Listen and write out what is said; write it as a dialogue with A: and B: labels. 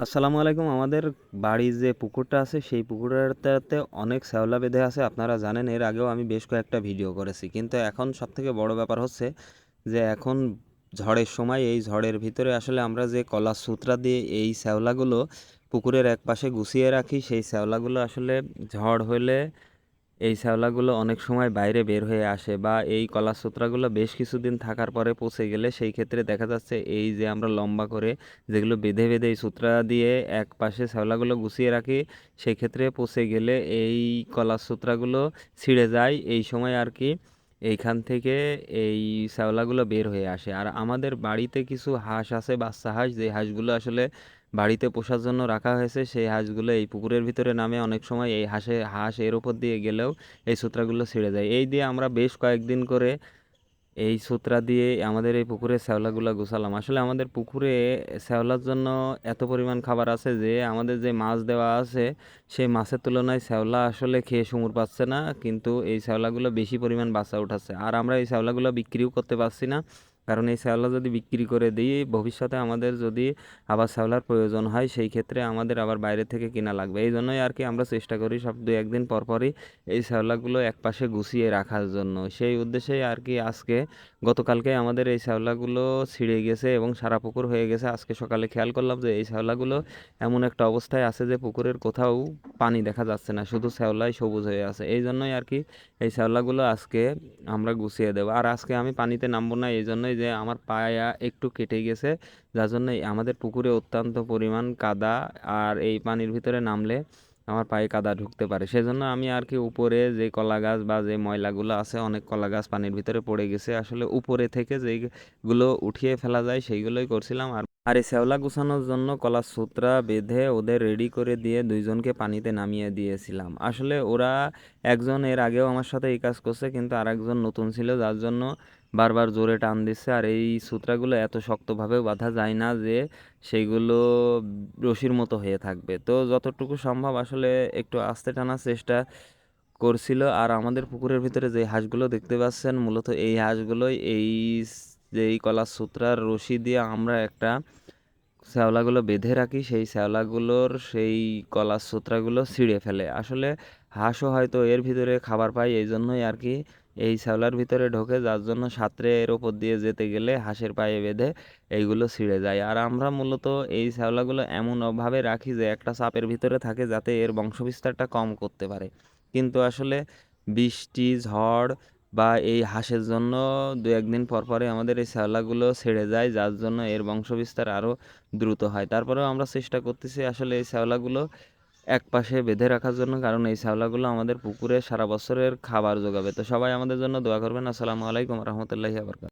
A: আসসালামু আলাইকুম। আমাদের বাড়ির যে পুকুরটা আছে সেই পুকুরটাতে অনেক শ্যাওলা বেঁধে আছে। আপনারা জানেন এর আগেও আমি বেশ কয়েকটা ভিডিও করেছি। কিন্তু এখন সবথেকে বড় ব্যাপার হচ্ছে যে এখন ঝড়ের সময় এই ঝড়ের ভিতরে আসলে আমরা যে কলার সূত্রা দিয়ে এই শ্যাওলাগুলো পুকুরের একপাশে গুছিয়ে রাখি, সেই শ্যাওলাগুলো আসলে ঝড় হলে এই শ্যাওলাগুলো অনেক সময় বাইরে বের হয়ে আসে বা এই কলার সূত্রাগুলো বেশ কিছুদিন থাকার পরে পচে গেলে সেই ক্ষেত্রে দেখা যাচ্ছে এই যে আমরা লম্বা করে যেগুলো বেঁধে বেঁধে এই সূত্রা দিয়ে এক পাশে শ্যাওলাগুলো গুছিয়ে রাখি, সেই ক্ষেত্রে পচে গেলে এই কলার সূত্রাগুলো ছিঁড়ে যায়। এই সময় আর কি এইখান থেকে এই শ্যাওলাগুলো বের হয়ে আসে। আর আমাদের বাড়িতে কিছু হাঁস আছে, বাচ্চা হাঁস, যে হাঁসগুলো আসলে বাড়িতে পোষার জন্য রাখা হয়েছে। সেই হাঁসগুলো এই পুকুরের ভিতরে নামে, অনেক সময় এই হাঁস এর উপর দিয়ে গেলেও এই সূত্রাগুলো ছিঁড়ে যায়। এই দিয়ে আমরা বেশ কয়েকদিন করে এই সূত্রা দিয়ে আমাদের এই পুকুরে শ্যাওলাগুলো গোছালাম। আসলে আমাদের পুকুরে শ্যাওলার জন্য এত পরিমাণ খাবার আছে যে আমাদের যে মাছ দেওয়া আছে সেই মাছের তুলনায় শ্যাওলা আসলে খেয়ে সমুর পাচ্ছে না, কিন্তু এই শ্যাওলাগুলো বেশি পরিমাণ বাচ্চা উঠাচ্ছে। আর আমরা এই শ্যাওলাগুলো বিক্রিও করতে পারছি না, কারণ এই শ্যাওলা যদি বিক্রি করে দিই ভবিষ্যতে আমাদের যদি আবার শ্যাওলার প্রয়োজন হয় সেই ক্ষেত্রে আমাদের আবার বাইরে থেকে কিনা লাগবে। এই জন্যই আর কি আমরা চেষ্টা করি সব দু একদিন পর পরই এই শ্যাওলাগুলো একপাশে গুছিয়ে রাখার জন্য। সেই উদ্দেশ্যেই আর কি আজকে গতকালকে আমাদের এই শ্যাওলাগুলো ছিঁড়ে গেছে এবং সারা পুকুর হয়ে গেছে। আজকে সকালে খেয়াল করলাম যে এই শ্যাওলাগুলো এমন একটা অবস্থায় আছে যে পুকুরের কোথাও পানি দেখা যাচ্ছে না, শুধু শ্যাওলাই সবুজ হয়ে আছে। এই জন্যই আর কি এই শ্যাওলাগুলো আজকে আমরা গুছিয়ে দেবো। আর আজকে আমি পানিতে নামবো না, এই জন্যই যে আমার পায়া একটু কেটে গেছে, যার জন্য আমাদের পুকুরে অত্যন্ত পরিমাণ কাদা। আর এই পানির ভিতরে নামলে আমার পায়ে কাদা ঢুকতে পারে, সেজন্য আমি আর কি উপরে যে কলা গাছ বা যে ময়লাগুলো আছে, অনেক কলা গাছ পানির ভিতরে পড়ে গেছে, আসলে উপরে থেকে যেগুলো উঠিয়ে ফেলা যায় সেইগুলোই করছিলাম। আর এই শ্যাওলা গুছানোর জন্য কলার সূত্রা বেঁধে ওদের রেডি করে দিয়ে দুইজনকে পানিতে নামিয়ে দিয়েছিলাম। আসলে ওরা একজন এর আগেও আমার সাথে এই কাজ করছে, কিন্তু আর একজন নতুন ছিল, যার জন্য বারবার জোরে টান দিচ্ছে। আর এই সূত্রাগুলো এত শক্তভাবে বাঁধা যায় না যে সেইগুলো রশির মতো হয়ে থাকবে। তো যতটুকু সম্ভব আসলে একটু আস্তে টানার চেষ্টা করছিল। আর আমাদের পুকুরের ভিতরে যে হাঁসগুলো দেখতে পাচ্ছেন, মূলত এই হাঁসগুলোই যে এই কলার সূত্রার রশি দিয়ে আমরা একটা শ্যাওলাগুলো বেঁধে রাখি, সেই শ্যাওলাগুলোর সেই কলার সূত্রাগুলো ছিঁড়ে ফেলে। আসলে হাঁসও হয়তো এর ভিতরে খাবার পায়, এই জন্যই আর কি এই শ্যাওলার ভিতরে ঢোকে, যার জন্য সাঁতরে এর ওপর দিয়ে যেতে গেলে হাঁসের পায়ে বেঁধে এইগুলো ছিঁড়ে যায়। আর আমরা মূলত এই শ্যাওলাগুলো এমনভাবে রাখি যে একটা চাপের ভিতরে থাকে, যাতে এর বংশবিস্তারটা কম করতে পারে। কিন্তু আসলে বৃষ্টি, ঝড় বা এই হাঁসের জন্য দু একদিন পর পরে আমাদের এই শ্যাওলাগুলো ছেড়ে যায়, যার জন্য এর বংশবিস্তার আরও দ্রুত হয়। তারপরেও আমরা চেষ্টা করতেছি আসলে এই শ্যাওলাগুলো একপাশে বেঁধে রাখার জন্য, কারণ এই শ্যাওলাগুলো আমাদের পুকুরে সারা বছরের খাবার যোগাবে। তো সবাই আমাদের জন্য দোয়া করবেন। আসসালামু আলাইকুম রহমতুল্লাহি আবরকাতুহু।